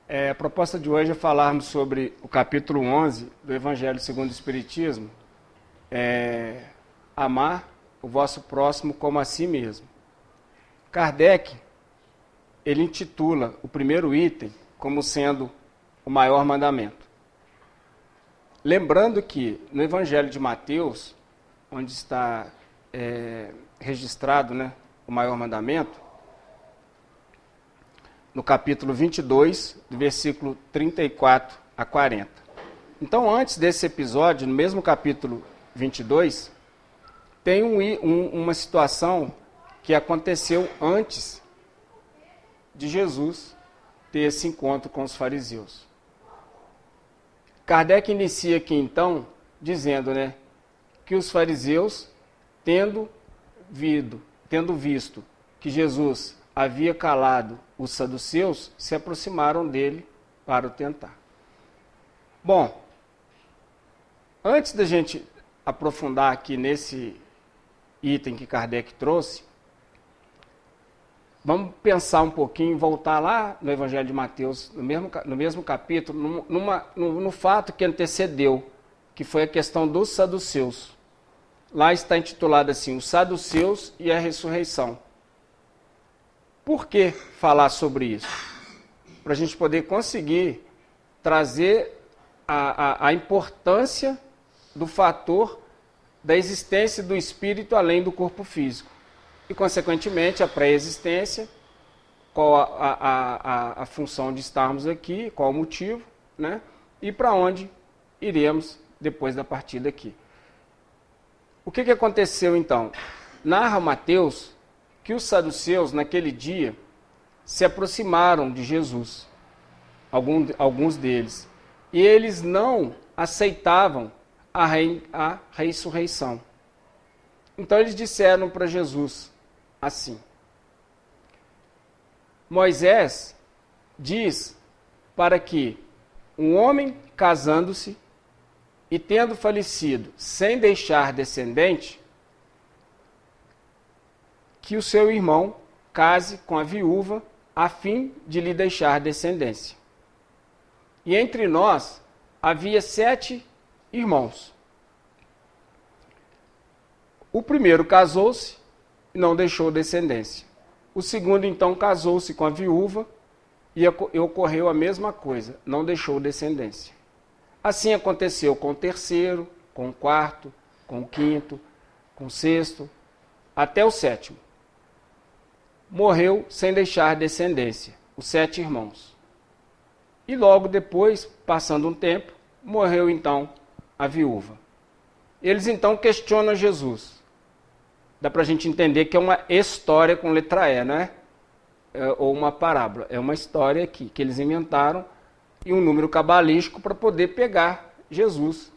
A proposta de hoje é falarmos sobre o capítulo 11 do Evangelho segundo o Espiritismo, amar o vosso próximo como a si mesmo. Kardec, ele intitula o primeiro item como sendo o maior mandamento. Lembrando que no Evangelho de Mateus, onde está registrado, o maior mandamento, no capítulo 22, do versículo 34 a 40. Então, antes desse episódio, no mesmo capítulo 22, tem uma situação que aconteceu antes de Jesus ter esse encontro com os fariseus. Kardec inicia aqui, então, dizendo, que os fariseus, tendo visto que Jesus havia calado os saduceus, se aproximaram dele para o tentar. Bom, antes da gente aprofundar aqui nesse item que Kardec trouxe, vamos pensar um pouquinho, voltar lá no Evangelho de Mateus, no mesmo capítulo, no fato que antecedeu, que foi a questão dos saduceus. Lá está intitulado assim, os saduceus e a ressurreição. Por que falar sobre isso? Para a gente poder conseguir trazer a importância do fator da existência do espírito além do corpo físico. E, consequentemente, a pré-existência, qual a função de estarmos aqui, qual o motivo, e para onde iremos depois da partida aqui. O que aconteceu, então? Narra Mateus que os saduceus, naquele dia, se aproximaram de Jesus, alguns deles, e eles não aceitavam a ressurreição. Então eles disseram para Jesus assim: Moisés diz para que um homem casando-se e tendo falecido sem deixar descendente, que o seu irmão case com a viúva a fim de lhe deixar descendência. E entre nós havia 7 irmãos. O primeiro casou-se e não deixou descendência. O segundo, então, casou-se com a viúva e ocorreu a mesma coisa, não deixou descendência. Assim aconteceu com o terceiro, com o quarto, com o quinto, com o sexto, até o 7º. Morreu sem deixar descendência, os 7 irmãos. E logo depois, passando um tempo, morreu então a viúva. Eles então questionam Jesus. Dá para a gente entender que é uma história com letra E, ou uma parábola. É uma história aqui, que eles inventaram, e um número cabalístico para poder pegar Jesus,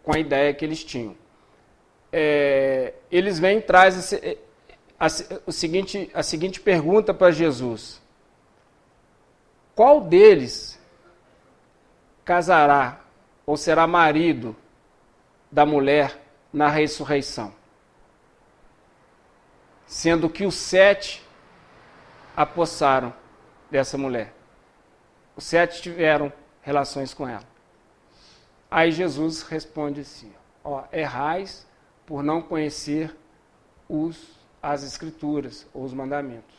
com a ideia que eles tinham. Eles vêm e trazem a seguinte pergunta para Jesus: qual deles casará ou será marido da mulher na ressurreição? Sendo que os 7 apossaram dessa mulher. Os 7 tiveram relações com ela. Aí Jesus responde assim: errais por não conhecer as Escrituras ou os mandamentos.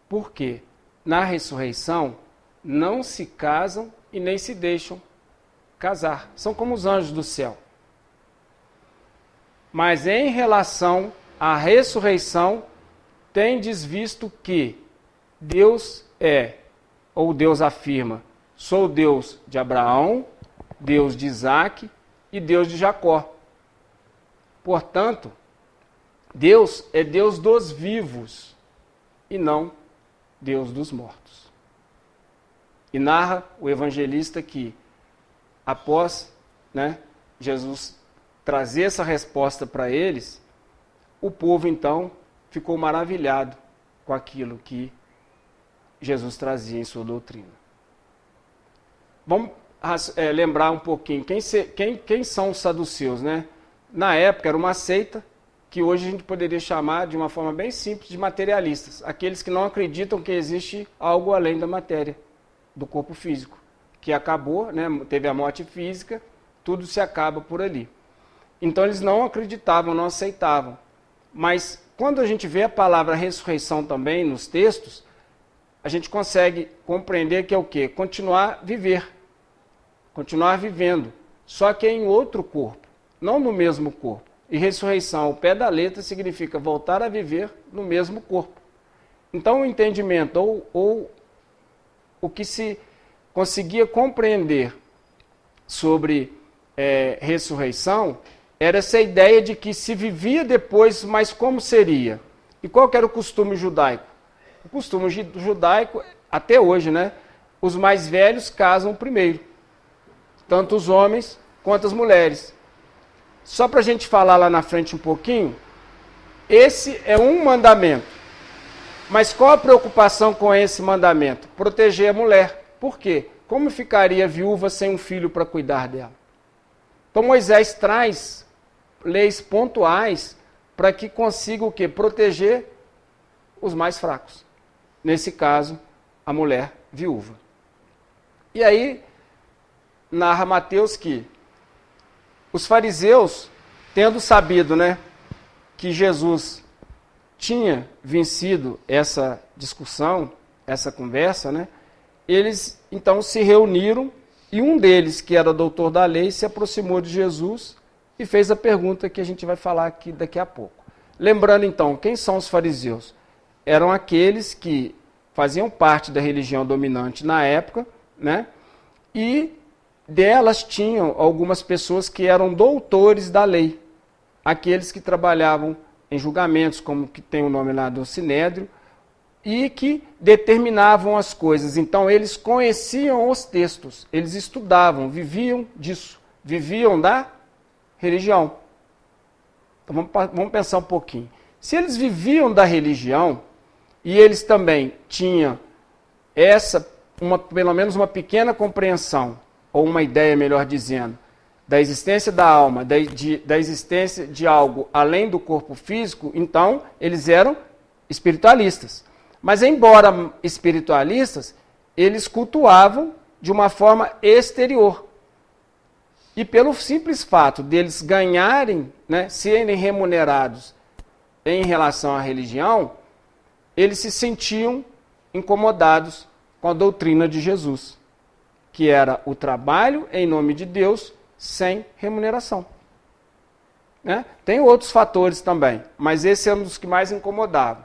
Por quê? Na ressurreição não se casam e nem se deixam casar. São como os anjos do céu. Mas em relação à ressurreição, tendes visto que Deus Deus afirma, sou Deus de Abraão, Deus de Isaque e Deus de Jacó. Portanto, Deus é Deus dos vivos e não Deus dos mortos. E narra o evangelista que, após Jesus trazer essa resposta para eles, o povo então ficou maravilhado com aquilo que Jesus trazia em sua doutrina. Vamos lembrar um pouquinho quem são os saduceus, Na época era uma seita que hoje a gente poderia chamar de uma forma bem simples de materialistas, aqueles que não acreditam que existe algo além da matéria, do corpo físico, que acabou, né, teve a morte física, tudo se acaba por ali. Então eles não acreditavam, não aceitavam. Mas quando a gente vê a palavra ressurreição também nos textos, a gente consegue compreender que é o quê? Continuar vivendo, só que em outro corpo, não no mesmo corpo. E ressurreição, ao pé da letra, significa voltar a viver no mesmo corpo. Então o entendimento, ou o que se conseguia compreender sobre ressurreição, era essa ideia de que se vivia depois, mas como seria? E qual que era o costume judaico? O costume judaico, até hoje, né? Os mais velhos casam primeiro. Tanto os homens quanto as mulheres. Só para a gente falar lá na frente um pouquinho, esse é um mandamento. Mas qual a preocupação com esse mandamento? Proteger a mulher. Por quê? Como ficaria viúva sem um filho para cuidar dela? Então Moisés traz leis pontuais para que consiga o quê? Proteger os mais fracos. Nesse caso, a mulher viúva. E aí, narra Mateus que os fariseus, tendo sabido, né, que Jesus tinha vencido essa discussão, essa conversa, né, eles então se reuniram e um deles, que era doutor da lei, se aproximou de Jesus e fez a pergunta que a gente vai falar aqui daqui a pouco. Lembrando então, quem são os fariseus? Eram aqueles que faziam parte da religião dominante na época, né? E delas tinham algumas pessoas que eram doutores da lei, aqueles que trabalhavam em julgamentos, como que tem o nome lá do Sinédrio, e que determinavam as coisas. Então eles conheciam os textos, eles estudavam, viviam disso, viviam da religião. Então vamos pensar um pouquinho. Se eles viviam da religião, e eles também tinham pelo menos uma pequena compreensão, ou uma ideia, melhor dizendo, da existência da alma, da existência de algo além do corpo físico, então eles eram espiritualistas. Mas embora espiritualistas, eles cultuavam de uma forma exterior. E pelo simples fato deles ganharem, né, serem remunerados em relação à religião, eles se sentiam incomodados com a doutrina de Jesus, que era o trabalho em nome de Deus sem remuneração. Né? Tem outros fatores também, mas esse é um dos que mais incomodavam.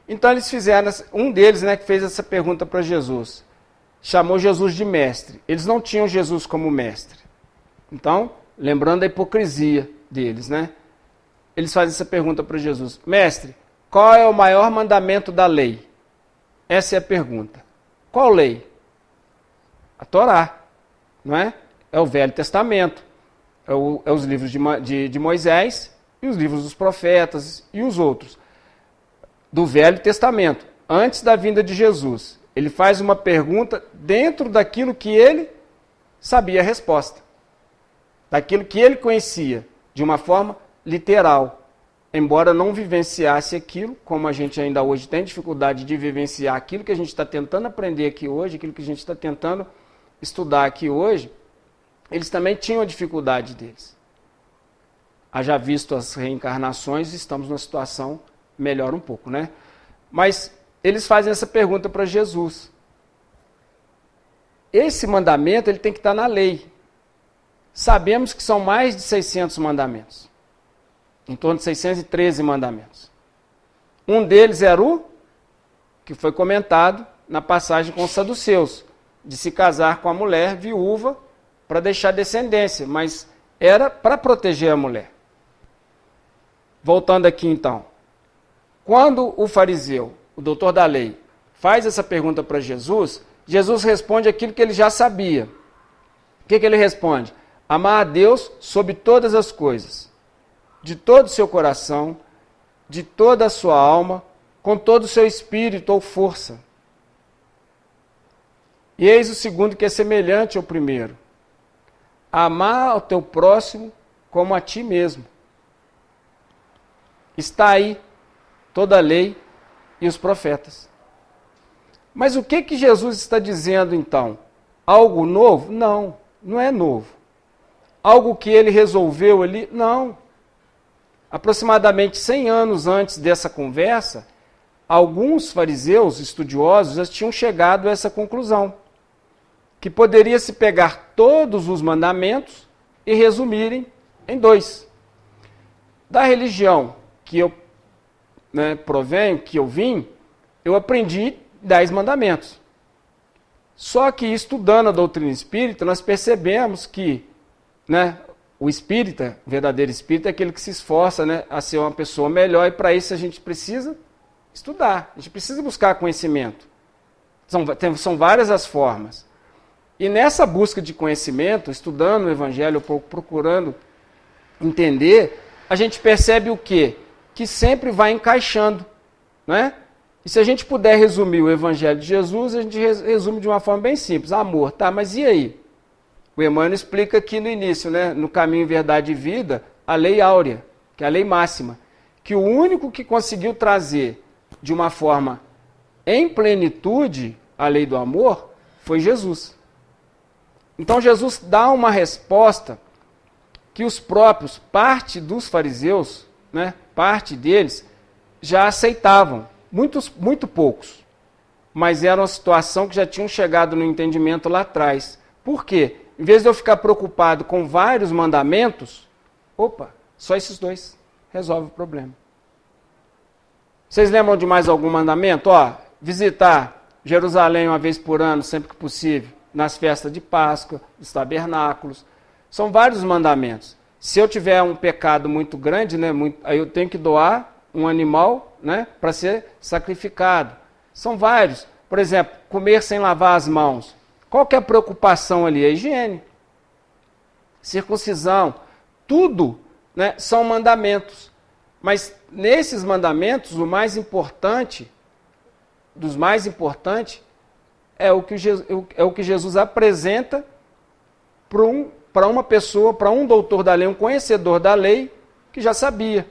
Então eles fizeram, um deles, né, que fez essa pergunta para Jesus, chamou Jesus de mestre. Eles não tinham Jesus como mestre. Então, lembrando a hipocrisia deles, né? Eles fazem essa pergunta para Jesus: mestre, qual é o maior mandamento da lei? Essa é a pergunta. Qual lei? A Torá, não é? É o Velho Testamento, é os livros de Moisés e os livros dos profetas e os outros. Do Velho Testamento, antes da vinda de Jesus. Ele faz uma pergunta dentro daquilo que ele sabia a resposta. Daquilo que ele conhecia, de uma forma literal. Embora não vivenciasse aquilo, como a gente ainda hoje tem dificuldade de vivenciar aquilo que a gente está tentando aprender aqui hoje, aquilo que a gente está tentando estudar aqui hoje, eles também tinham a dificuldade deles. Haja visto as reencarnações, estamos numa situação melhor um pouco, né? Mas eles fazem essa pergunta para Jesus. Esse mandamento ele tem que estar na lei. Sabemos que são mais de 600 mandamentos. Em torno de 613 mandamentos. Um deles era o que foi comentado na passagem com os saduceus, de se casar com a mulher viúva para deixar descendência, mas era para proteger a mulher. Voltando aqui então. Quando o fariseu, o doutor da lei, faz essa pergunta para Jesus, Jesus responde aquilo que ele já sabia. O que ele responde? Amar a Deus sobre todas as coisas, de todo o seu coração, de toda a sua alma, com todo o seu espírito ou força. E eis o segundo, que é semelhante ao primeiro. Amar ao teu próximo como a ti mesmo. Está aí toda a lei e os profetas. Mas o que Jesus está dizendo então? Algo novo? Não, não é novo. Algo que ele resolveu ali? Não. Aproximadamente 100 anos antes dessa conversa, alguns fariseus estudiosos já tinham chegado a essa conclusão, que poderia se pegar todos os mandamentos e resumirem em 2. Da religião que eu provenho, que eu vim, eu aprendi 10 mandamentos. Só que estudando a doutrina espírita, nós percebemos que o espírita, o verdadeiro espírita, é aquele que se esforça a ser uma pessoa melhor, e para isso a gente precisa estudar, a gente precisa buscar conhecimento. São várias as formas. E nessa busca de conhecimento, estudando o Evangelho, procurando entender, a gente percebe o quê? Que sempre vai encaixando, E se a gente puder resumir o Evangelho de Jesus, a gente resume de uma forma bem simples. Amor, tá, mas e aí? O Emmanuel explica aqui no início, no Caminho, Verdade e Vida, a lei áurea, que é a lei máxima, que o único que conseguiu trazer de uma forma em plenitude a lei do amor foi Jesus. Então Jesus dá uma resposta que os próprios, parte dos fariseus, parte deles, já aceitavam. Muito poucos. Mas era uma situação que já tinham chegado no entendimento lá atrás. Por quê? Em vez de eu ficar preocupado com vários mandamentos, só esses 2 resolve o problema. Vocês lembram de mais algum mandamento? Visitar Jerusalém uma vez por ano, sempre que possível, nas festas de Páscoa, dos tabernáculos. São vários mandamentos. Se eu tiver um pecado muito grande, aí eu tenho que doar um animal, para ser sacrificado. São vários. Por exemplo, comer sem lavar as mãos. Qual que é a preocupação ali? A higiene. Circuncisão. Tudo são mandamentos. Mas nesses mandamentos, o mais importante, dos mais importantes, é o que Jesus apresenta para uma pessoa, para um doutor da lei, um conhecedor da lei, que já sabia.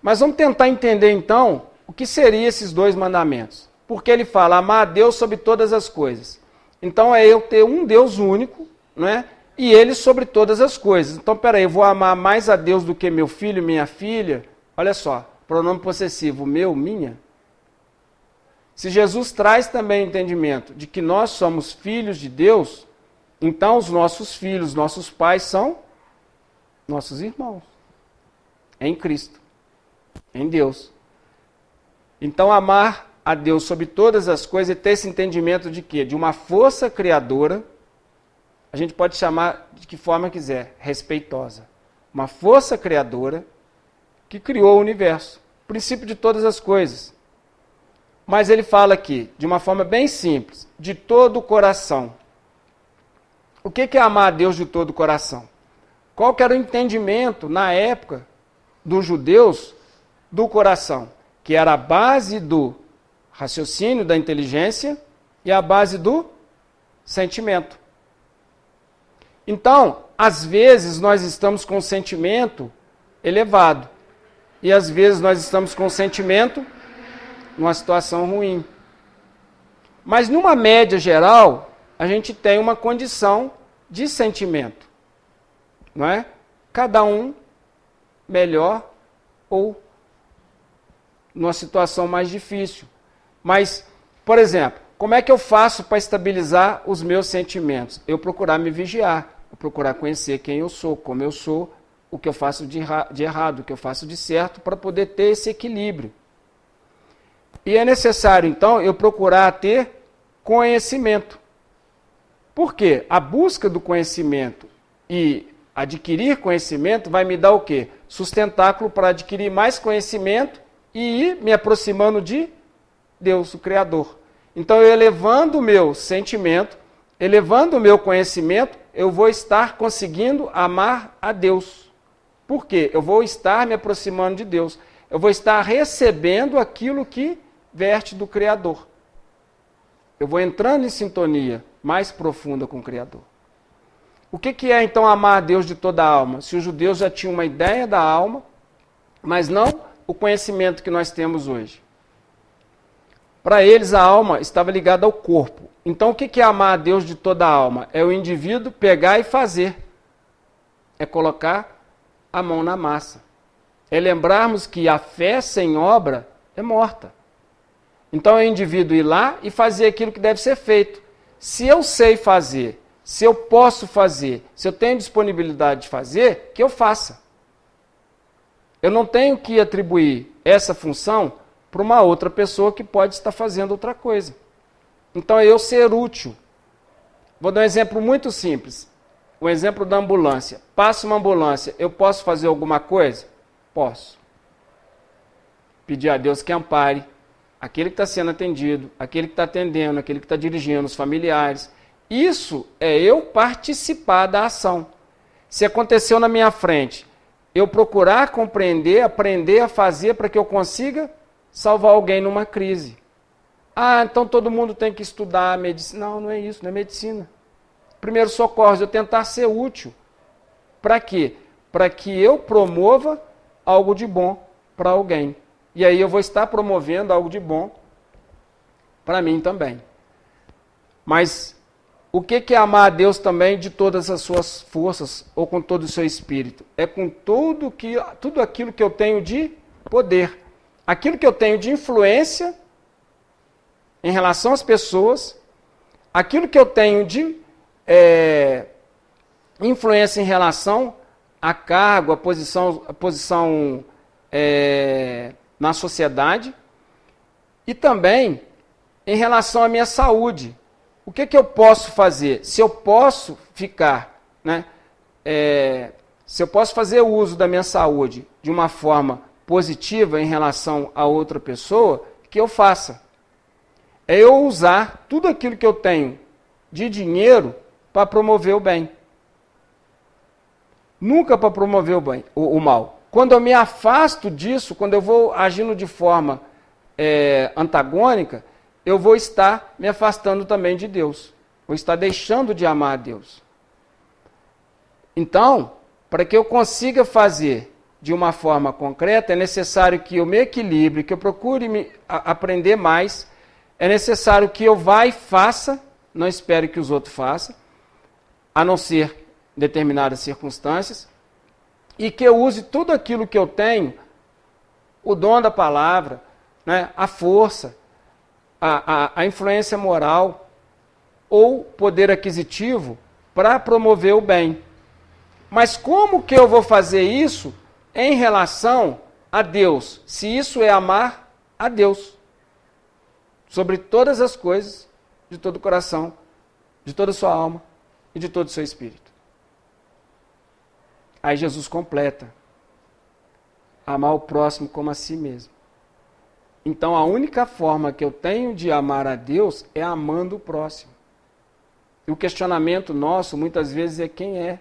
Mas vamos tentar entender, então, o que seriam esses 2 mandamentos. Porque ele fala, amar a Deus sobre todas as coisas. Então é eu ter um Deus único, e ele sobre todas as coisas. Então, eu vou amar mais a Deus do que meu filho, minha filha? Olha só, pronome possessivo, meu, minha. Se Jesus traz também o entendimento de que nós somos filhos de Deus, então os nossos filhos, nossos pais são nossos irmãos. Em Cristo. Em Deus. Então, amar a Deus sobre todas as coisas e ter esse entendimento de quê? De uma força criadora, a gente pode chamar de que forma quiser, respeitosa. Uma força criadora que criou o universo, o princípio de todas as coisas. Mas ele fala aqui, de uma forma bem simples, de todo o coração. O que é amar a Deus de todo o coração? Qual que era o entendimento, na época, dos judeus, do coração, que era a base do raciocínio, da inteligência e a base do sentimento. Então, às vezes nós estamos com um sentimento elevado e às vezes nós estamos com um sentimento numa situação ruim. Mas numa média geral, a gente tem uma condição de sentimento, não é? Cada um melhor ou numa situação mais difícil. Mas, por exemplo, como é que eu faço para estabilizar os meus sentimentos? Eu procurar me vigiar, eu procurar conhecer quem eu sou, como eu sou, o que eu faço de errado, o que eu faço de certo, para poder ter esse equilíbrio. E é necessário, então, eu procurar ter conhecimento. Por quê? A busca do conhecimento e adquirir conhecimento vai me dar o quê? Sustentáculo para adquirir mais conhecimento e ir me aproximando de Deus, o Criador. Então, eu elevando o meu sentimento, elevando o meu conhecimento, eu vou estar conseguindo amar a Deus. Por quê? Eu vou estar me aproximando de Deus. Eu vou estar recebendo aquilo que verte do Criador. Eu vou entrando em sintonia mais profunda com o Criador. O que é, então, amar a Deus de toda a alma? Se os judeus já tinham uma ideia da alma, mas não o conhecimento que nós temos hoje. Para eles, a alma estava ligada ao corpo. Então, o que é amar a Deus de toda a alma? É o indivíduo pegar e fazer. É colocar a mão na massa. É lembrarmos que a fé sem obra é morta. Então, é o indivíduo ir lá e fazer aquilo que deve ser feito. Se eu sei fazer, se eu posso fazer, se eu tenho disponibilidade de fazer, que eu faça. Eu não tenho que atribuir essa função para uma outra pessoa que pode estar fazendo outra coisa. Então, é eu ser útil. Vou dar um exemplo muito simples. O exemplo da ambulância. Passa uma ambulância, eu posso fazer alguma coisa? Posso. Pedir a Deus que ampare aquele que está sendo atendido, aquele que está atendendo, aquele que está dirigindo, os familiares. Isso é eu participar da ação. Se aconteceu na minha frente, eu procurar compreender, aprender a fazer para que eu consiga salvar alguém numa crise. Ah, então todo mundo tem que estudar medicina. Não, não é isso, não é medicina. Primeiro socorro, eu tentar ser útil. Para quê? Para que eu promova algo de bom para alguém. E aí eu vou estar promovendo algo de bom para mim também. Mas o que é amar a Deus também de todas as suas forças ou com todo o seu espírito? É com tudo aquilo que eu tenho de poder. Aquilo que eu tenho de influência em relação às pessoas, aquilo que eu tenho de influência em relação a cargo, a posição na sociedade, e também em relação à minha saúde. O que eu posso fazer? Se eu posso ficar, se eu posso fazer uso da minha saúde de uma forma positiva em relação a outra pessoa, que eu faça. É eu usar tudo aquilo que eu tenho de dinheiro para promover o bem. Nunca para promover o mal. Quando eu me afasto disso, quando eu vou agindo de forma antagônica, eu vou estar me afastando também de Deus. Vou estar deixando de amar a Deus. Então, para que eu consiga fazer de uma forma concreta, é necessário que eu me equilibre, que eu procure aprender mais. É necessário que eu vá e faça, não espere que os outros façam, a não ser em determinadas circunstâncias, e que eu use tudo aquilo que eu tenho, o dom da palavra, a força, a influência moral ou poder aquisitivo para promover o bem. Mas como que eu vou fazer isso em relação a Deus? Se isso é amar a Deus sobre todas as coisas, de todo o coração, de toda a sua alma e de todo o seu espírito. Aí Jesus completa: amar o próximo como a si mesmo. Então a única forma que eu tenho de amar a Deus é amando o próximo. E o questionamento nosso muitas vezes é: quem é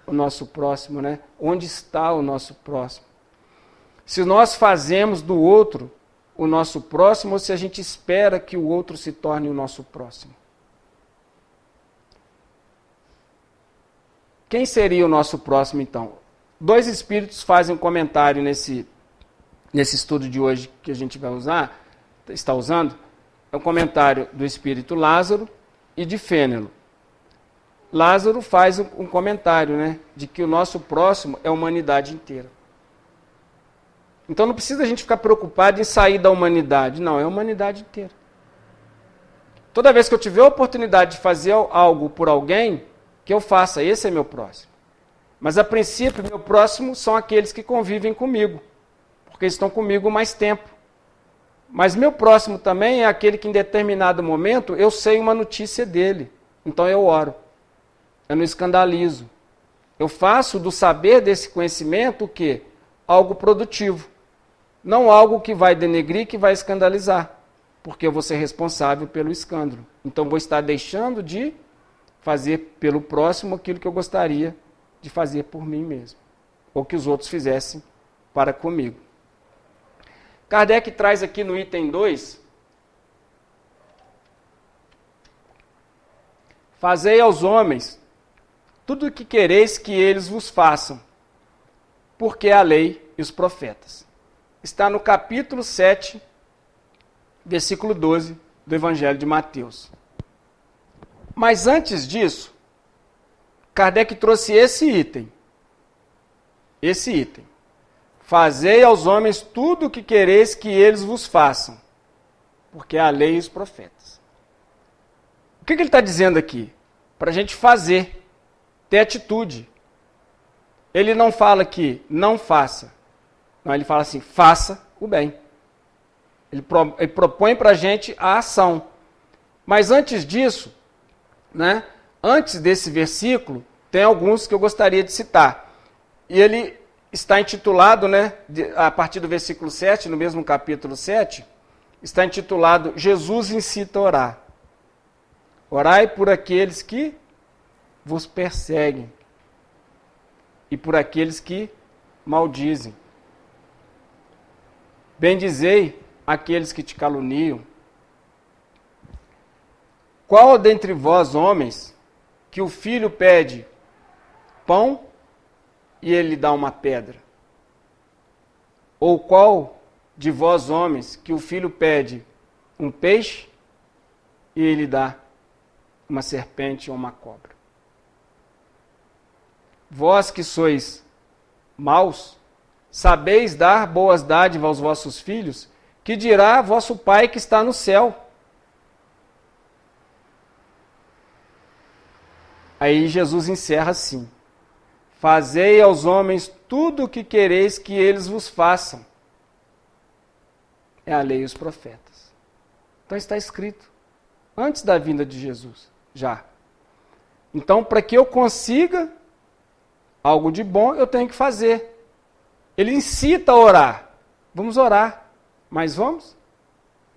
o nosso próximo, Onde está o nosso próximo? Se nós fazemos do outro o nosso próximo, ou se a gente espera que o outro se torne o nosso próximo. Quem seria o nosso próximo, então? Dois espíritos fazem um comentário nesse estudo de hoje que a gente está usando. É um comentário do espírito Lázaro e de Fênelon. Lázaro faz um comentário, de que o nosso próximo é a humanidade inteira. Então não precisa a gente ficar preocupado em sair da humanidade. Não, é a humanidade inteira. Toda vez que eu tiver a oportunidade de fazer algo por alguém, que eu faça, esse é meu próximo. Mas a princípio, meu próximo são aqueles que convivem comigo, porque estão comigo mais tempo. Mas meu próximo também é aquele que em determinado momento eu sei uma notícia dele. Então eu oro. Eu não escandalizo. Eu faço do saber desse conhecimento o quê? Algo produtivo. Não algo que vai denegrir, que vai escandalizar. Porque eu vou ser responsável pelo escândalo. Então vou estar deixando de fazer pelo próximo aquilo que eu gostaria de fazer por mim mesmo. Ou que os outros fizessem para comigo. Kardec traz aqui no item 2: fazei aos homens tudo o que quereis que eles vos façam, porque é a lei e os profetas. Está no capítulo 7 versículo 12 do Evangelho de Mateus. Mas antes disso, Kardec trouxe esse item. Esse item. Fazei aos homens tudo o que quereis que eles vos façam, porque é a lei e os profetas. O que ele está dizendo aqui? Para a gente fazer, ter atitude. Ele não fala que não faça. Não, ele fala assim, faça o bem. Ele propõe para a gente a ação. Mas antes disso, né, antes desse versículo, tem alguns que eu gostaria de citar. E ele está intitulado, né, a partir do versículo 7, no mesmo capítulo 7, está intitulado Jesus incita a orar. Orai por aqueles que vos perseguem e por aqueles que maldizem. Bendizei aqueles que te caluniam. Qual dentre vós, homens, que o filho pede pão e ele lhe dá uma pedra? Ou qual de vós, homens, que o filho pede um peixe e ele lhe dá uma serpente ou uma cobra? Vós que sois maus, sabeis dar boas dádivas aos vossos filhos, que dirá vosso Pai que está no céu? Aí Jesus encerra assim: fazei aos homens tudo o que quereis que eles vos façam. É a lei e os profetas. Então está escrito, antes da vinda de Jesus, já. Então, para que eu consiga algo de bom, eu tenho que fazer. Ele incita a orar. Vamos orar, mas vamos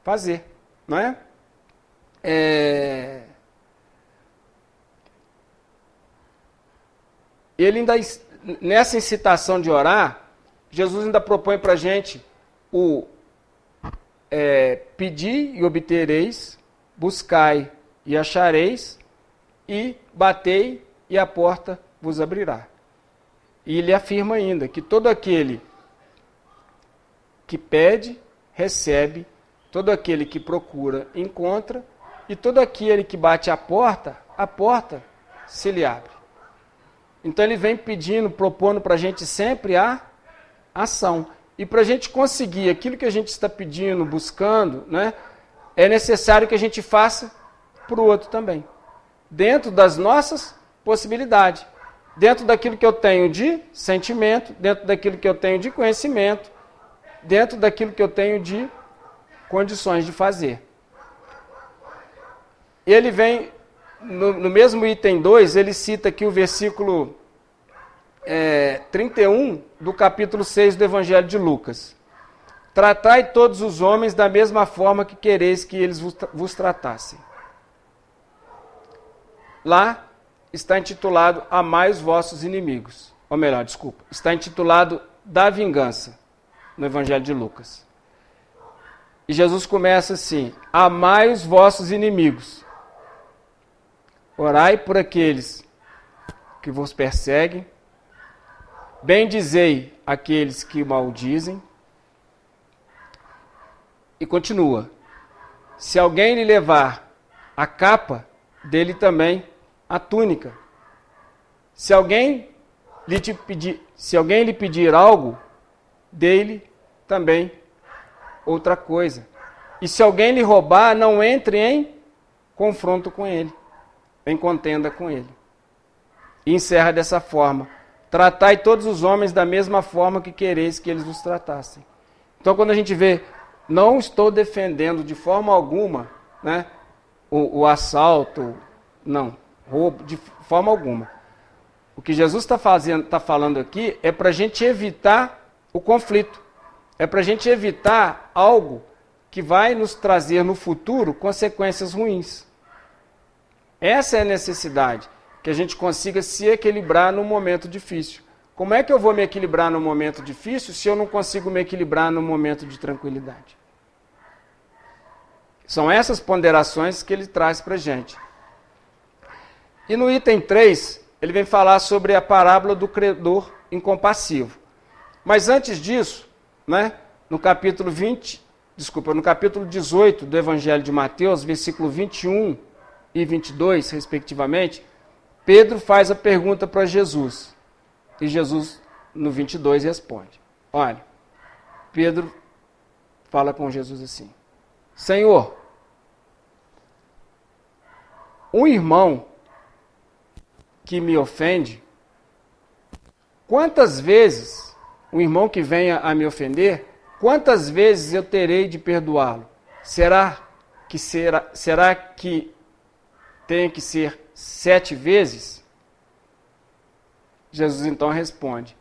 fazer, não é? Ele ainda, nessa incitação de orar, Jesus ainda propõe para a gente o pedir e obtereis, buscai e achareis, e batei e a porta vos abrirá. E ele afirma ainda que todo aquele que pede, recebe, todo aquele que procura, encontra, e todo aquele que bate a porta se lhe abre. Então ele vem pedindo, propondo para a gente sempre a ação. E para a gente conseguir aquilo que a gente está pedindo, buscando, né, é necessário que a gente faça para o outro também. Dentro das nossas possibilidades. Dentro daquilo que eu tenho de sentimento, dentro daquilo que eu tenho de conhecimento, dentro daquilo que eu tenho de condições de fazer. Ele vem, no mesmo item 2, ele cita aqui o versículo 31 do capítulo 6 do Evangelho de Lucas. Tratai todos os homens da mesma forma que quereis que eles vos tratassem. Lá está intitulado Amai os vossos inimigos. Ou melhor, desculpa, está intitulado Da Vingança, no Evangelho de Lucas. E Jesus começa assim: amai os vossos inimigos. Orai por aqueles que vos perseguem. Bendizei aqueles que maldizem. E continua: se alguém lhe levar a capa, dele também a túnica. Se alguém lhe pedir algo, dele também outra coisa. E se alguém lhe roubar, não entre em confronto com ele, em contenda com ele. E encerra dessa forma: tratai todos os homens da mesma forma que quereis que eles vos tratassem. Então, quando a gente vê, não estou defendendo de forma alguma, né, o assalto, não, roubo, de forma alguma. O que Jesus está falando aqui é para a gente evitar o conflito. É para a gente evitar algo que vai nos trazer no futuro consequências ruins. Essa é a necessidade, que a gente consiga se equilibrar num momento difícil. Como é que eu vou me equilibrar num momento difícil se eu não consigo me equilibrar num momento de tranquilidade? São essas ponderações que ele traz para a gente. E no item 3, ele vem falar sobre a parábola do credor incompassivo. Mas antes disso, né, no capítulo 20, no capítulo 18 do Evangelho de Mateus, versículo 21 e 22, respectivamente, Pedro faz a pergunta para Jesus. E Jesus, no 22, responde. Olha, Pedro fala com Jesus assim: Senhor, um irmão que me ofende, quantas vezes, um irmão que venha a me ofender, quantas vezes eu terei de perdoá-lo? Será que tem que ser 7 vezes? Jesus então responde: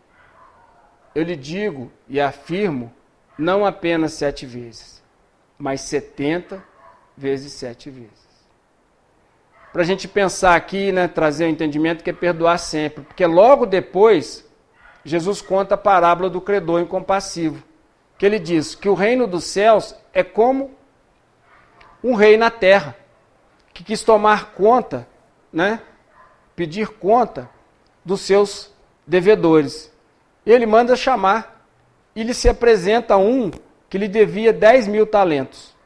eu lhe digo e afirmo, não apenas 7 vezes, mas 70 vezes 7 vezes. Para a gente pensar aqui, né, trazer o entendimento que é perdoar sempre, porque logo depois Jesus conta a parábola do credor incompassivo, que ele diz que o reino dos céus é como um rei na terra, que quis tomar conta, né, pedir conta dos seus devedores. Ele manda chamar, e lhe se apresenta um que lhe devia 10.000 talentos.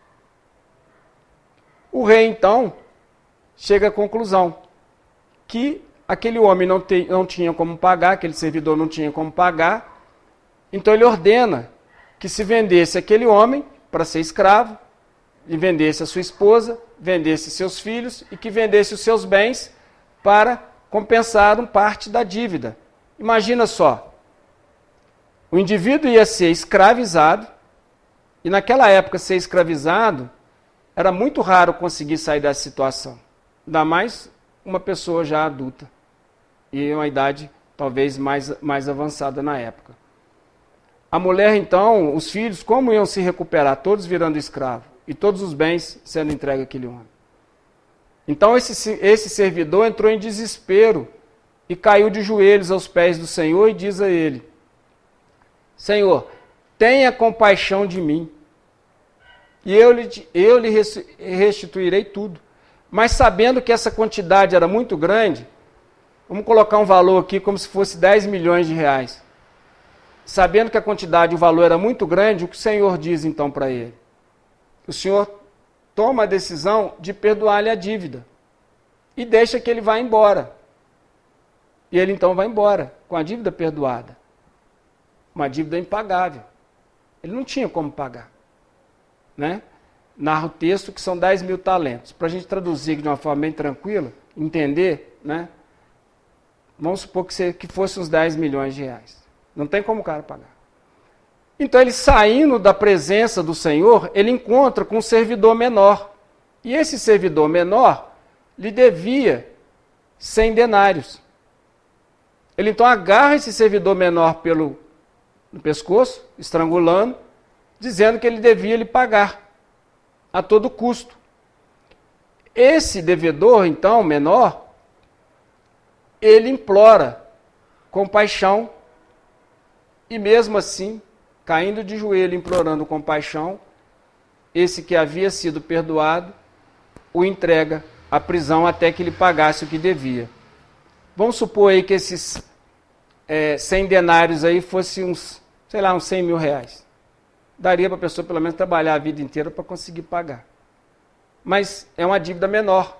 O rei, então, chega à conclusão que aquele homem não tinha como pagar, aquele servidor não tinha como pagar, então ele ordena que se vendesse aquele homem para ser escravo, e vendesse a sua esposa, vendesse seus filhos e que vendesse os seus bens para compensar parte da dívida. Imagina só, o indivíduo ia ser escravizado, e naquela época ser escravizado era muito raro conseguir sair dessa situação. Ainda mais uma pessoa já adulta e uma idade talvez mais avançada na época. A mulher, então, os filhos, como iam se recuperar? Todos virando escravo e todos os bens sendo entregues àquele homem. Então esse servidor entrou em desespero e caiu de joelhos aos pés do Senhor e diz a ele: Senhor, tenha compaixão de mim e eu lhe restituirei tudo. Mas sabendo que essa quantidade era muito grande, vamos colocar um valor aqui como se fosse 10 milhões de reais. Sabendo que a quantidade, o valor era muito grande, o que o Senhor diz então para ele? O Senhor toma a decisão de perdoar-lhe a dívida e deixa que ele vá embora. E ele então vai embora com a dívida perdoada. Uma dívida impagável. Ele não tinha como pagar, né? Narra o texto que são 10.000 talentos. Para a gente traduzir de uma forma bem tranquila, entender, né? Vamos supor que fosse uns 10 milhões de reais. Não tem como o cara pagar. Então ele, saindo da presença do Senhor, ele encontra com um servidor menor. E esse servidor menor lhe devia 100 denários. Ele então agarra esse servidor menor no pescoço, estrangulando, dizendo que ele devia lhe pagar a todo custo. Esse devedor, então, menor, ele implora compaixão e mesmo assim, caindo de joelho, implorando compaixão, esse que havia sido perdoado, o entrega à prisão até que ele pagasse o que devia. Vamos supor aí que esses 100 denários aí fossem uns 100 mil reais. Daria para a pessoa pelo menos trabalhar a vida inteira para conseguir pagar. Mas é uma dívida menor.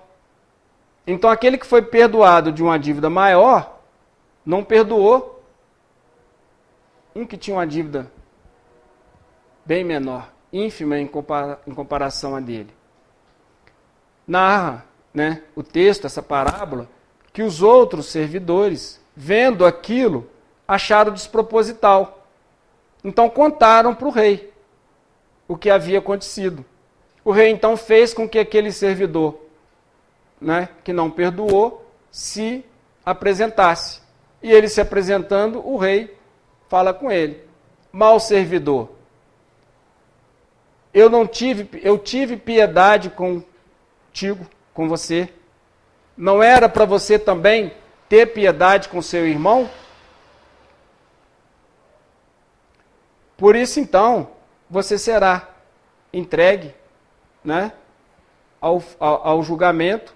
Então aquele que foi perdoado de uma dívida maior, não perdoou um que tinha uma dívida bem menor, ínfima em comparação a dele. Narra, né, o texto, essa parábola, que os outros servidores, vendo aquilo, acharam desproposital. Então contaram para o rei o que havia acontecido. O rei então fez com que aquele servidor, né, que não perdoou, se apresentasse. E ele se apresentando, o rei fala com ele: mau servidor, eu tive piedade contigo, com você. Não era para você também ter piedade com seu irmão? Por isso, então, você será entregue, né, ao julgamento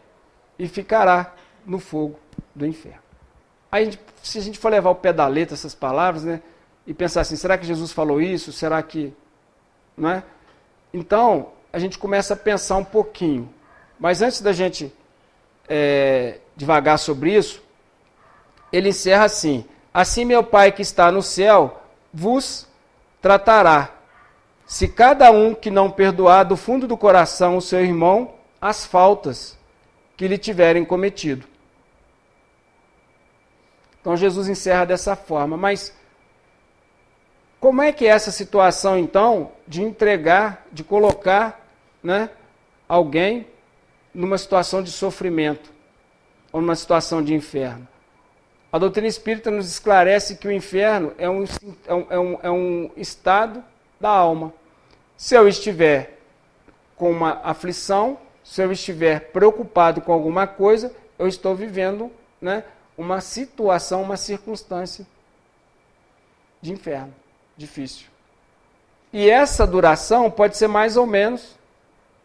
e ficará no fogo do inferno. Aí, se a gente for levar ao pé da letra essas palavras, né, e pensar assim, será que Jesus falou isso? Será que... Não é? Então, a gente começa a pensar um pouquinho. Mas antes da gente devagar sobre isso, ele encerra assim: assim meu Pai que está no céu vos tratará, se cada um que não perdoar do fundo do coração o seu irmão as faltas que lhe tiverem cometido. Então Jesus encerra dessa forma. Mas como é que é essa situação, então, de entregar, de colocar, né, alguém numa situação de sofrimento ou numa situação de inferno? A doutrina espírita nos esclarece que o inferno é um estado da alma. Se eu estiver com uma aflição, se eu estiver preocupado com alguma coisa, eu estou vivendo, né, uma situação, uma circunstância de inferno, difícil. E essa duração pode ser mais ou menos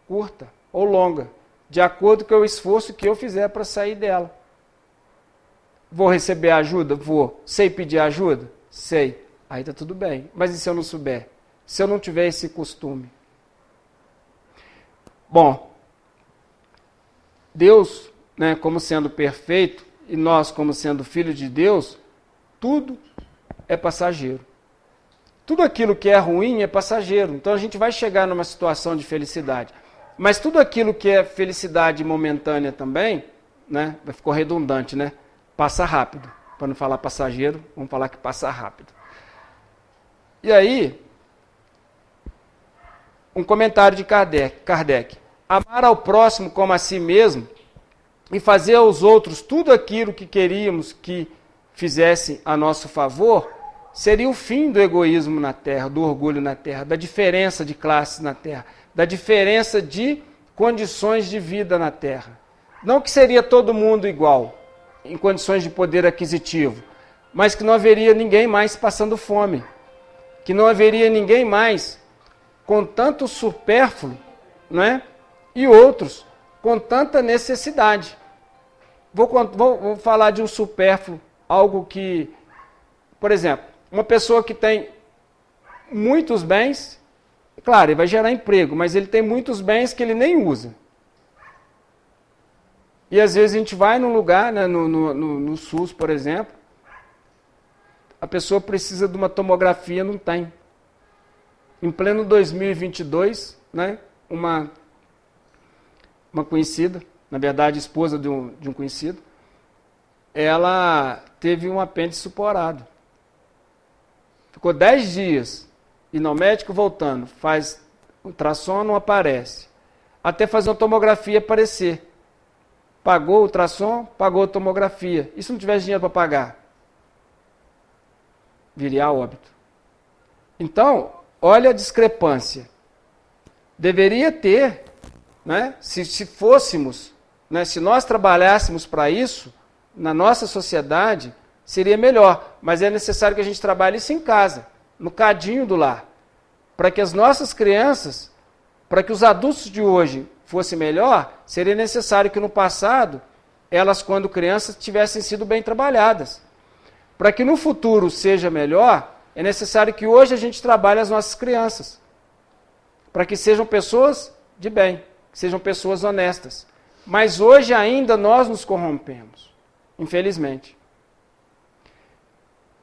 curta ou longa, de acordo com o esforço que eu fizer para sair dela. Vou receber ajuda? Vou. Sei pedir ajuda? Sei. Aí está tudo bem. Mas e se eu não souber? Se eu não tiver esse costume? Bom, Deus, né, como sendo perfeito, e nós como sendo filhos de Deus, tudo é passageiro. Tudo aquilo que é ruim é passageiro. Então a gente vai chegar numa situação de felicidade. Mas tudo aquilo que é felicidade momentânea também, né, ficou redundante, né? Passa rápido. Para não falar passageiro, vamos falar que passa rápido. E aí, um comentário de Kardec. Amar ao próximo como a si mesmo e fazer aos outros tudo aquilo que queríamos que fizessem a nosso favor, seria o fim do egoísmo na Terra, do orgulho na Terra, da diferença de classes na Terra, da diferença de condições de vida na Terra. Não que seria todo mundo igual, em condições de poder aquisitivo, mas que não haveria ninguém mais passando fome, que não haveria ninguém mais com tanto supérfluo, né? E outros com tanta necessidade. Vou falar de um supérfluo, algo que, por exemplo, uma pessoa que tem muitos bens, claro, ele vai gerar emprego, mas ele tem muitos bens que ele nem usa. E às vezes a gente vai num lugar, né, no SUS, por exemplo, a pessoa precisa de uma tomografia, não tem. Em pleno 2022, né, uma conhecida, na verdade esposa de um conhecido, ela teve um apêndice suporado. Ficou 10 dias, e no médico voltando, faz ultrassom, não aparece. Até fazer uma tomografia aparecer. Pagou o ultrassom, pagou a tomografia. E se não tivesse dinheiro para pagar? Viria a óbito. Então, olha a discrepância. Deveria ter, né, se fôssemos, né, se nós trabalhássemos para isso, na nossa sociedade, seria melhor. Mas é necessário que a gente trabalhe isso em casa, no cadinho do lar. Para que as nossas crianças, para que os adultos de hoje fosse melhor, seria necessário que no passado, elas, quando crianças, tivessem sido bem trabalhadas. Para que no futuro seja melhor, é necessário que hoje a gente trabalhe as nossas crianças. Para que sejam pessoas de bem, que sejam pessoas honestas. Mas hoje ainda nós nos corrompemos, infelizmente.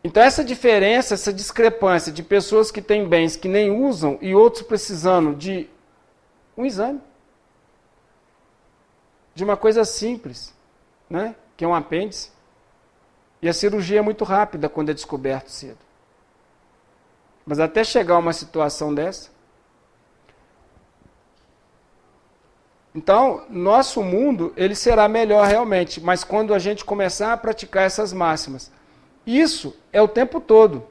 Então essa diferença, essa discrepância de pessoas que têm bens que nem usam e outros precisando de um exame, de uma coisa simples, né? Que é um apêndice. E a cirurgia é muito rápida quando é descoberto cedo. Mas até chegar a uma situação dessa. Então, nosso mundo, ele será melhor realmente, mas quando a gente começar a praticar essas máximas. Isso é o tempo todo.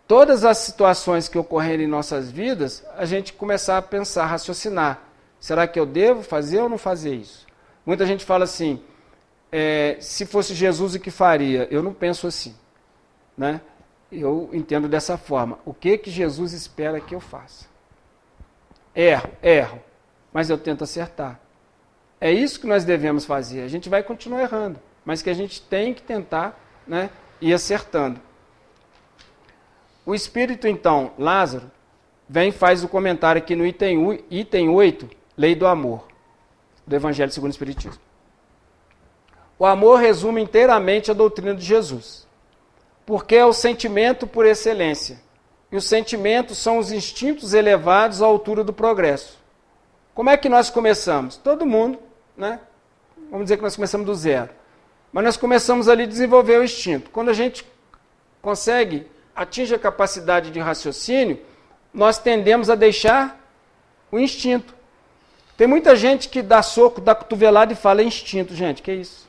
Todas as situações que ocorrerem em nossas vidas, a gente começar a pensar, raciocinar. Será que eu devo fazer ou não fazer isso? Muita gente fala assim, se fosse Jesus, o que faria? Eu não penso assim, né? Eu entendo dessa forma. O que Jesus espera que eu faça? Erro, mas eu tento acertar. É isso que nós devemos fazer. A gente vai continuar errando, mas que a gente tem que tentar, né, ir acertando. O espírito, então, Lázaro, vem e faz o comentário aqui no item 8, Lei do Amor, do Evangelho segundo o Espiritismo. O amor resume inteiramente a doutrina de Jesus, porque é o sentimento por excelência. E os sentimentos são os instintos elevados à altura do progresso. Como é que nós começamos? Todo mundo, né? Vamos dizer que nós começamos do zero. Mas nós começamos ali a desenvolver o instinto. Quando a gente atinge a capacidade de raciocínio, nós tendemos a deixar o instinto. Tem muita gente que dá soco, dá cotovelada e fala instinto. Gente, que isso?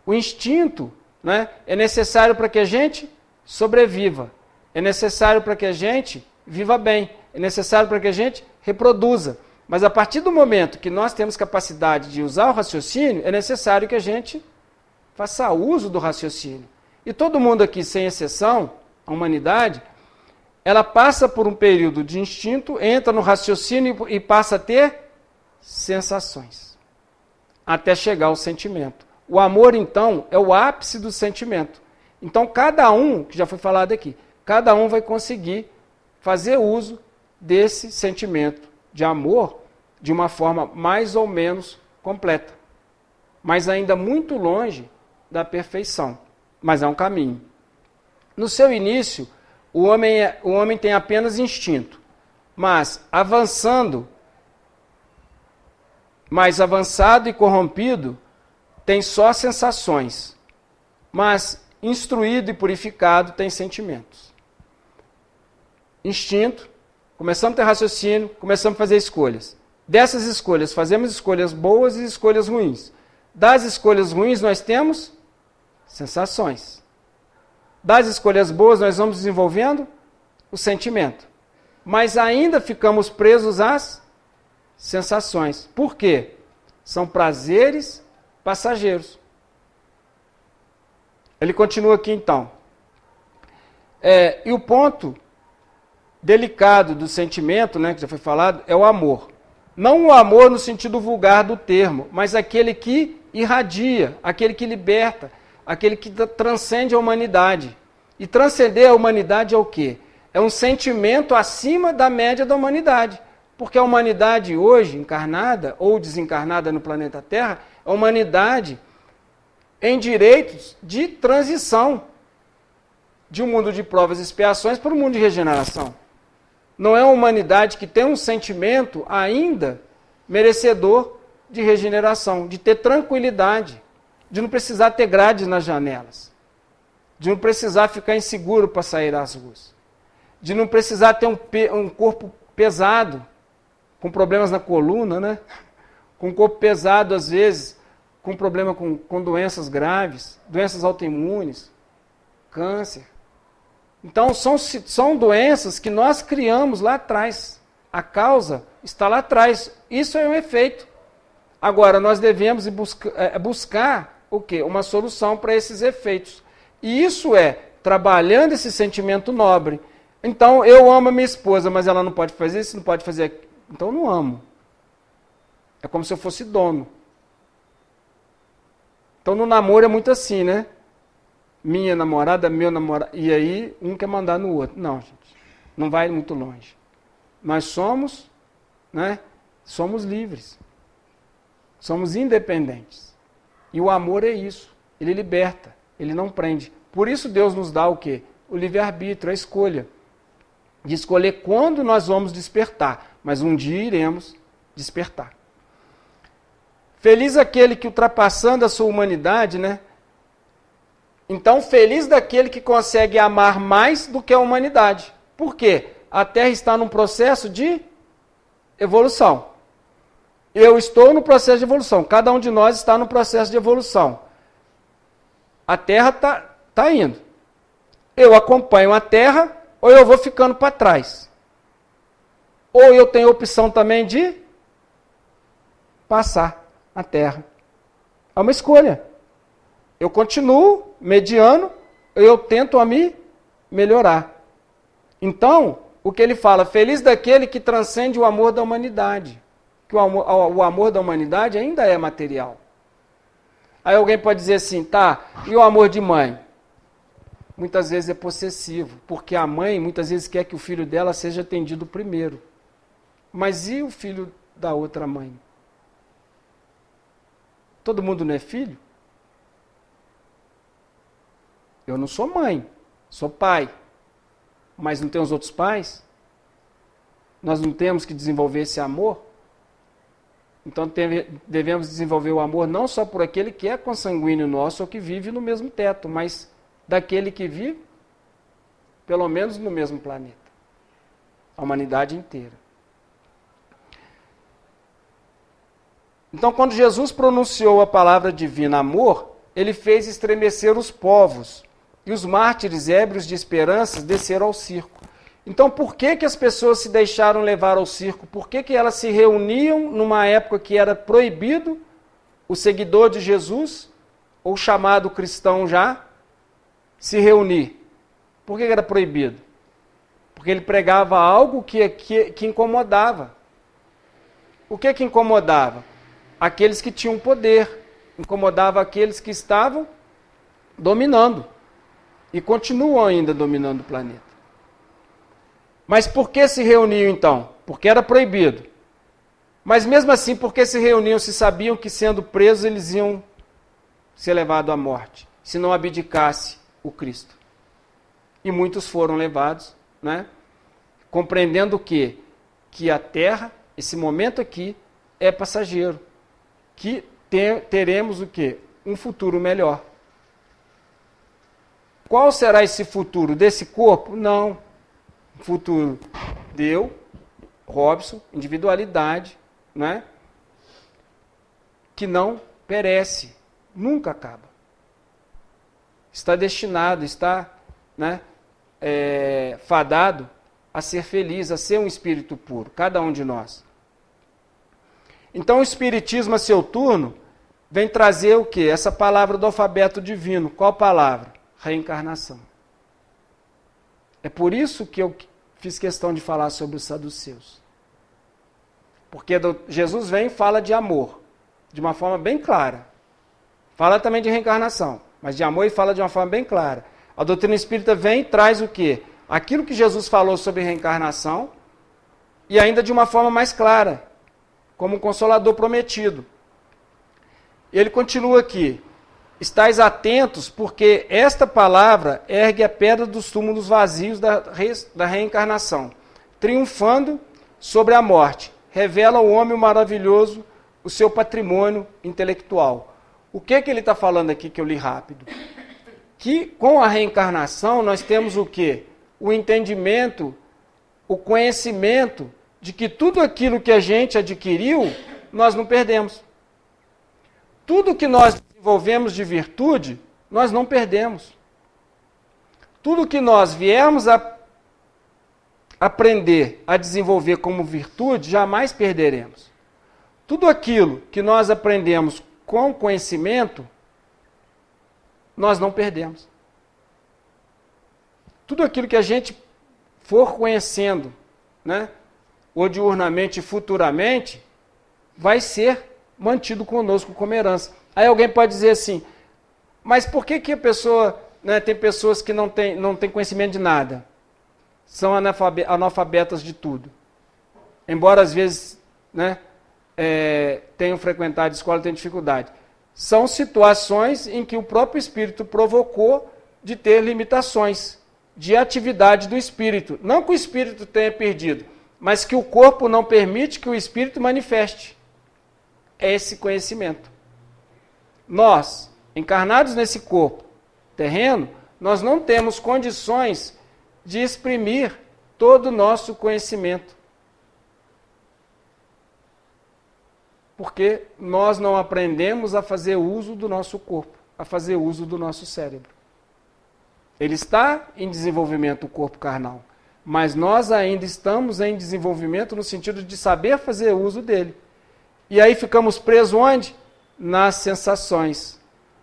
O instinto, né, é necessário para que a gente sobreviva. É necessário para que a gente viva bem. É necessário para que a gente reproduza. Mas a partir do momento que nós temos capacidade de usar o raciocínio, é necessário que a gente faça uso do raciocínio. E todo mundo aqui, sem exceção, a humanidade, ela passa por um período de instinto, entra no raciocínio e passa a ter sensações, até chegar ao sentimento. O amor, então, é o ápice do sentimento. Então, cada um, que já foi falado aqui, cada um vai conseguir fazer uso desse sentimento de amor de uma forma mais ou menos completa, mas ainda muito longe da perfeição. Mas é um caminho. No seu início, o homem tem apenas instinto, mas mais avançado e corrompido, tem só sensações, mas instruído e purificado tem sentimentos. Instinto, começamos a ter raciocínio, começamos a fazer escolhas. Dessas escolhas, fazemos escolhas boas e escolhas ruins. Das escolhas ruins, nós temos sensações. Das escolhas boas, nós vamos desenvolvendo o sentimento. Mas ainda ficamos presos às sensações. Por quê? São prazeres passageiros. Ele continua aqui então. E o ponto delicado do sentimento, né, que já foi falado, é o amor. Não o amor no sentido vulgar do termo, mas aquele que irradia, aquele que liberta, aquele que transcende a humanidade. E transcender a humanidade é o quê? É um sentimento acima da média da humanidade. Porque a humanidade hoje, encarnada ou desencarnada no planeta Terra, é a humanidade em direitos de transição de um mundo de provas e expiações para um mundo de regeneração. Não é uma humanidade que tem um sentimento ainda merecedor de regeneração, de ter tranquilidade, de não precisar ter grades nas janelas, de não precisar ficar inseguro para sair às ruas, de não precisar ter um corpo pesado, com problemas na coluna, né? Com um corpo pesado, às vezes, com problema com doenças graves, doenças autoimunes, câncer. Então, são doenças que nós criamos lá atrás. A causa está lá atrás. Isso é um efeito. Agora, nós devemos buscar o quê? Uma solução para esses efeitos. E isso é trabalhando esse sentimento nobre. Então, eu amo a minha esposa, mas ela não pode fazer isso, não pode fazer aquilo. Então, eu não amo. É como se eu fosse dono. Então, no namoro é muito assim, né? Minha namorada, meu namorado, e aí um quer mandar no outro. Não, gente, não vai muito longe. Nós somos, né? Somos livres. Somos independentes. E o amor é isso. Ele liberta, ele não prende. Por isso Deus nos dá o quê? O livre-arbítrio, a escolha. De escolher quando nós vamos despertar. Mas um dia iremos despertar. Feliz aquele que, ultrapassando a sua humanidade, né? Então, feliz daquele que consegue amar mais do que a humanidade. Por quê? A Terra está num processo de evolução. Eu estou no processo de evolução. Cada um de nós está no processo de evolução. A Terra está indo. Eu acompanho a Terra ou eu vou ficando para trás. Ou eu tenho a opção também de passar a Terra. É uma escolha. Eu continuo mediano, eu tento a me melhorar. Então, o que ele fala, feliz daquele que transcende o amor da humanidade. Que o amor da humanidade ainda é material. Aí alguém pode dizer assim, tá, e o amor de mãe? muitas vezes é possessivo, porque a mãe muitas vezes quer que o filho dela seja atendido primeiro. Mas e o filho da outra mãe? Todo mundo não é filho? Eu não sou mãe, sou pai. Mas não tem os outros pais? Nós não temos que desenvolver esse amor? Então devemos desenvolver o amor não só por aquele que é consanguíneo nosso ou que vive no mesmo teto, mas daquele que vive, pelo menos no mesmo planeta. A humanidade inteira. Então, quando Jesus pronunciou a palavra divina amor, ele fez estremecer os povos, e os mártires ébrios de esperanças desceram ao circo. Então, por que as pessoas se deixaram levar ao circo? Por que elas se reuniam numa época que era proibido o seguidor de Jesus, ou chamado cristão já, se reunir? Por que era proibido? Porque ele pregava algo que incomodava. O que incomodava? Aqueles que tinham poder. Incomodava aqueles que estavam dominando. E continuam ainda dominando o planeta. Mas por que se reuniam então? Porque era proibido. Mas mesmo assim, por que se reuniam se sabiam que sendo presos eles iam ser levados à morte, se não abdicasse o Cristo? E muitos foram levados, né? Compreendendo que a terra, esse momento aqui, é passageiro. Que teremos o quê? Um futuro melhor. Qual será esse futuro? Desse corpo? Não. Futuro deu, Robson, individualidade, né? Que não perece, nunca acaba. Está destinado, está, né, fadado a ser feliz, a ser um espírito puro, cada um de nós. Então o Espiritismo, a seu turno, vem trazer o quê? Essa palavra do alfabeto divino. Qual palavra? Reencarnação. É por isso que eu fiz questão de falar sobre os saduceus. Porque Jesus vem e fala de amor, de uma forma bem clara. Fala também de reencarnação, mas de amor ele fala de uma forma bem clara. A doutrina espírita vem e traz o quê? Aquilo que Jesus falou sobre reencarnação e ainda de uma forma mais clara, como um consolador prometido. Ele continua aqui. Estais atentos, porque esta palavra ergue a pedra dos túmulos vazios da reencarnação, triunfando sobre a morte, revela ao homem o maravilhoso, o seu patrimônio intelectual. O que ele está falando aqui que eu li rápido? Que com a reencarnação nós temos o quê? O entendimento, o conhecimento de que tudo aquilo que a gente adquiriu, nós não perdemos. Tudo que nós desenvolvemos de virtude, nós não perdemos. Tudo que nós viermos a aprender, a desenvolver como virtude, jamais perderemos. Tudo aquilo que nós aprendemos com conhecimento, nós não perdemos. Tudo aquilo que a gente for conhecendo, né, ou diurnamente e futuramente, vai ser mantido conosco como herança. Aí alguém pode dizer assim, mas por que a pessoa, né, tem pessoas que não tem conhecimento de nada? São analfabetas de tudo. Embora às vezes, né, tenham frequentado a escola e tenham dificuldade. São situações em que o próprio espírito provocou de ter limitações de atividade do espírito. Não que o espírito tenha perdido, mas que o corpo não permite que o espírito manifeste esse conhecimento. Nós, encarnados nesse corpo terreno, nós não temos condições de exprimir todo o nosso conhecimento. Porque nós não aprendemos a fazer uso do nosso corpo, a fazer uso do nosso cérebro. Ele está em desenvolvimento, o corpo carnal, mas nós ainda estamos em desenvolvimento no sentido de saber fazer uso dele. E aí ficamos presos onde? Nas sensações.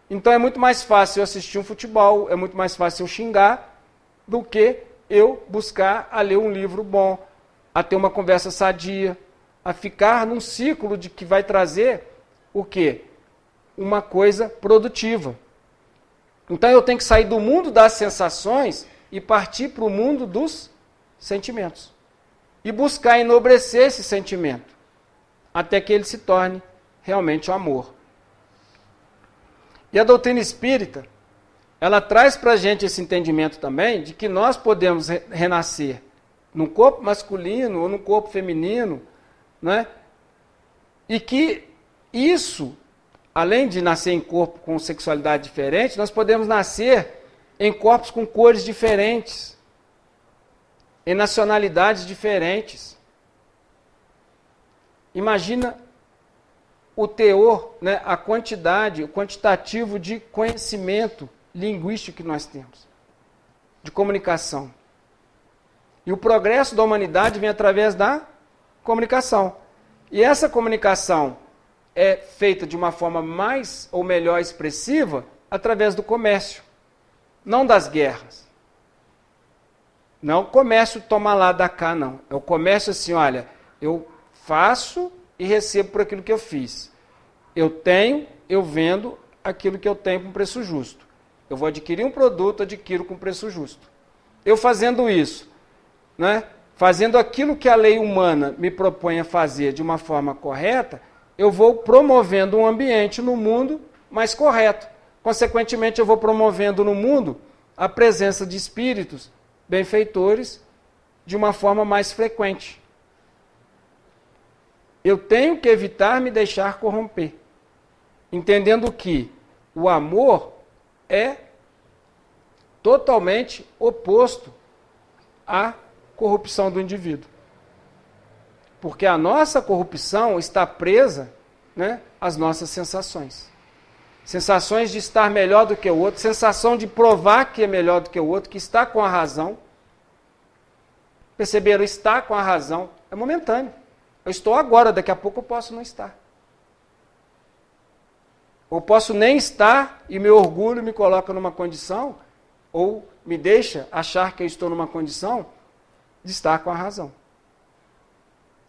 Então é muito mais fácil eu assistir um futebol, é muito mais fácil eu xingar, do que eu buscar a ler um livro bom, a ter uma conversa sadia, a ficar num ciclo de que vai trazer o quê? Uma coisa produtiva. Então eu tenho que sair do mundo das sensações e partir para o mundo dos sentimentos. E buscar enobrecer esse sentimento, até que ele se torne realmente o amor. E a doutrina espírita, ela traz para a gente esse entendimento também de que nós podemos renascer num corpo masculino ou num corpo feminino, né? E que isso, além de nascer em corpo com sexualidade diferente, nós podemos nascer em corpos com cores diferentes, em nacionalidades diferentes. Imagina o teor, né, a quantidade, o quantitativo de conhecimento linguístico que nós temos, de comunicação. E o progresso da humanidade vem através da comunicação. E essa comunicação é feita de uma forma mais ou melhor expressiva através do comércio, não das guerras. Não o comércio toma lá da cá, não. É o comércio assim, olha, eu faço e recebo por aquilo que eu fiz. Eu tenho, eu vendo aquilo que eu tenho com preço justo. Eu vou adquirir um produto, adquiro com preço justo. Eu fazendo isso, né, fazendo aquilo que a lei humana me propõe a fazer de uma forma correta, eu vou promovendo um ambiente no mundo mais correto. Consequentemente, eu vou promovendo no mundo a presença de espíritos benfeitores de uma forma mais frequente. Eu tenho que evitar me deixar corromper, entendendo que o amor é totalmente oposto à corrupção do indivíduo. Porque a nossa corrupção está presa, né, às nossas sensações. Sensações de estar melhor do que o outro, sensação de provar que é melhor do que o outro, que está com a razão. Perceberam? Está com a razão. É momentâneo. Eu estou agora, daqui a pouco eu posso não estar. Ou posso nem estar e meu orgulho me coloca numa condição, ou me deixa achar que eu estou numa condição de estar com a razão.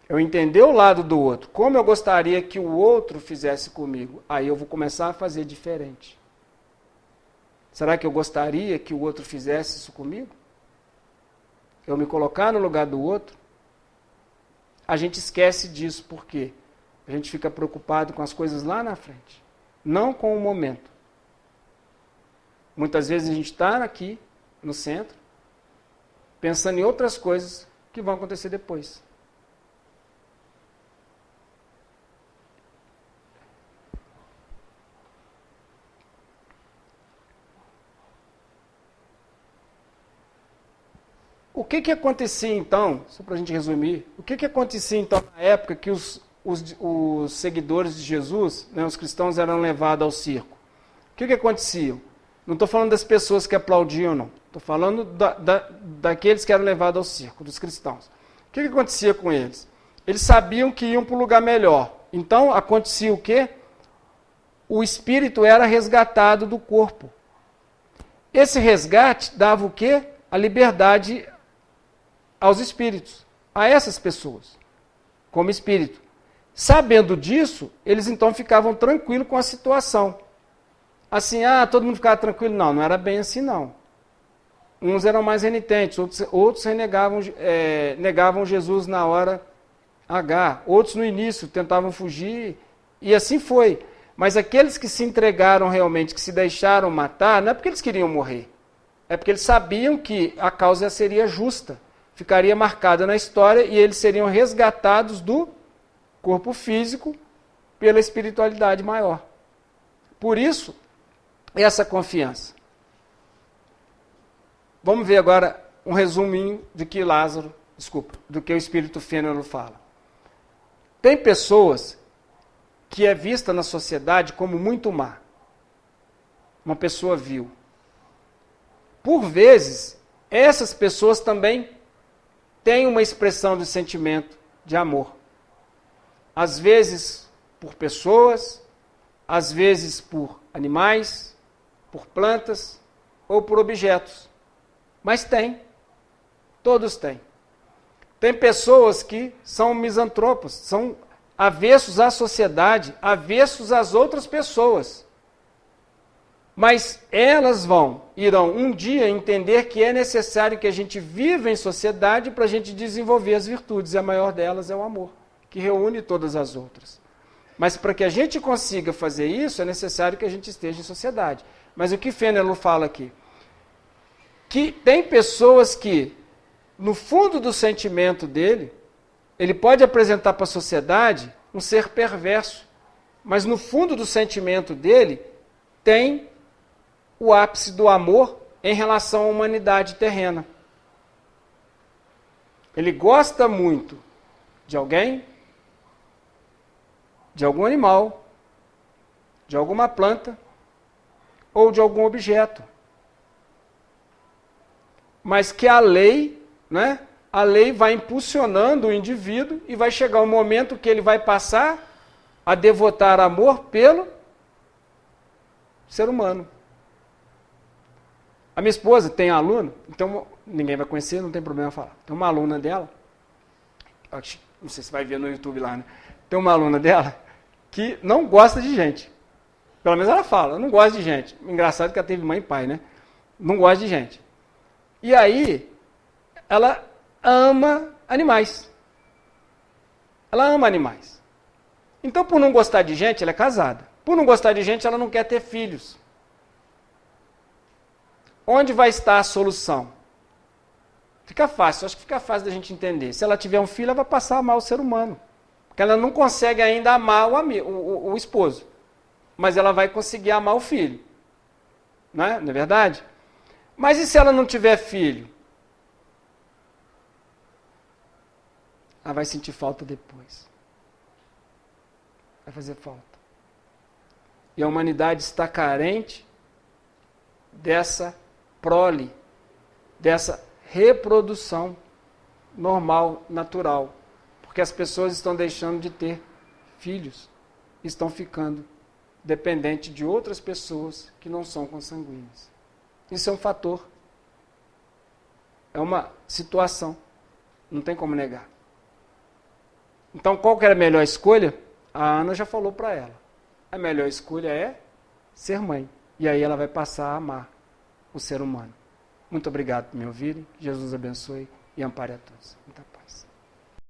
Eu entender o lado do outro, como eu gostaria que o outro fizesse comigo, aí eu vou começar a fazer diferente. Será que eu gostaria que o outro fizesse isso comigo? Eu me colocar no lugar do outro? A gente esquece disso, por quê? A gente fica preocupado com as coisas lá na frente, não com o momento. Muitas vezes a gente está aqui, no centro, pensando em outras coisas que vão acontecer depois. O que acontecia então, só para a gente resumir, o que acontecia então na época que os seguidores de Jesus, né, os cristãos, eram levados ao circo? O que acontecia? Não estou falando das pessoas que aplaudiam, não. Estou falando daqueles que eram levados ao circo, dos cristãos. O que acontecia com eles? Eles sabiam que iam para um lugar melhor. Então acontecia o quê? O espírito era resgatado do corpo. Esse resgate dava o quê? A liberdade aos espíritos, a essas pessoas, como espírito. Sabendo disso, eles então ficavam tranquilos com a situação. Assim, todo mundo ficava tranquilo. Não, não era bem assim, não. Uns eram mais renitentes, outros negavam Jesus na hora H, outros no início tentavam fugir, e assim foi. Mas aqueles que se entregaram realmente, que se deixaram matar, não é porque eles queriam morrer, é porque eles sabiam que a causa seria justa, ficaria marcada na história e eles seriam resgatados do corpo físico pela espiritualidade maior. Por isso, essa confiança. Vamos ver agora um resuminho do que do que o Espírito Fênelon fala. Tem pessoas que é vista na sociedade como muito má. Uma pessoa vil. Por vezes, essas pessoas também têm uma expressão de sentimento de amor. Às vezes por pessoas, às vezes por animais, por plantas ou por objetos. Mas tem. Todos têm. Tem pessoas que são misantropas, são avessos à sociedade, avessos às outras pessoas. Mas elas irão um dia entender que é necessário que a gente viva em sociedade para a gente desenvolver as virtudes, e a maior delas é o amor, que reúne todas as outras. Mas para que a gente consiga fazer isso, é necessário que a gente esteja em sociedade. Mas o que Fenelon fala aqui? Que tem pessoas que, no fundo do sentimento dele, ele pode apresentar para a sociedade um ser perverso, mas no fundo do sentimento dele tem o ápice do amor em relação à humanidade terrena. Ele gosta muito de alguém, de algum animal, de alguma planta ou de algum objeto. Mas que a lei, né, a lei vai impulsionando o indivíduo e vai chegar um momento que ele vai passar a devotar amor pelo ser humano. A minha esposa tem um aluno, então ninguém vai conhecer, não tem problema falar. Tem uma aluna dela, não sei se vai ver no YouTube lá, né? Tem uma aluna dela que não gosta de gente. Pelo menos ela fala, não gosta de gente. Engraçado que ela teve mãe e pai, né? Não gosta de gente. E aí, ela ama animais. Ela ama animais. Então, por não gostar de gente, ela é casada. Por não gostar de gente, ela não quer ter filhos. Onde vai estar a solução? Fica fácil, acho que fica fácil da gente entender. Se ela tiver um filho, ela vai passar a amar o ser humano. Porque ela não consegue ainda amar o esposo. Mas ela vai conseguir amar o filho. Não é verdade? Mas e se ela não tiver filho? Ela vai sentir falta depois. Vai fazer falta. E a humanidade está carente dessa prole, dessa reprodução normal, natural. Porque as pessoas estão deixando de ter filhos. Estão ficando dependentes de outras pessoas que não são consanguíneas. Isso é um fator. É uma situação. Não tem como negar. Então, qual que era a melhor escolha? A Ana já falou para ela. A melhor escolha é ser mãe. E aí ela vai passar a amar o ser humano. Muito obrigado por me ouvirem. Jesus abençoe e ampare a todos.